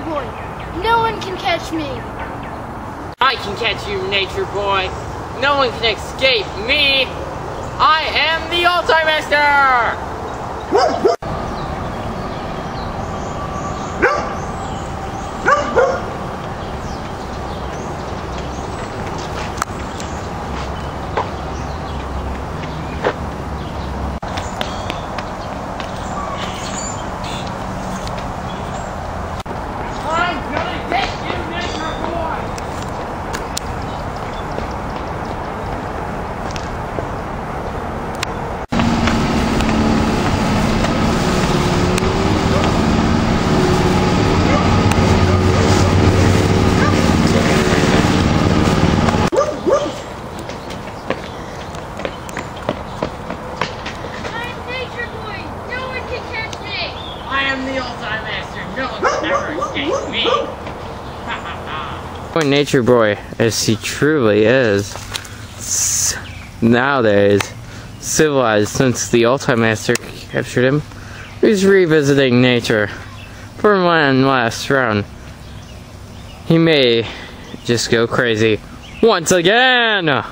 Boy. No one can catch me. I can catch you, Nature Boy. No one can escape me. I am the Ultimaster! Nature Boy, as he truly is, nowadays civilized since the Ultimaster captured him. He's revisiting nature for one last round. He may just go crazy once again!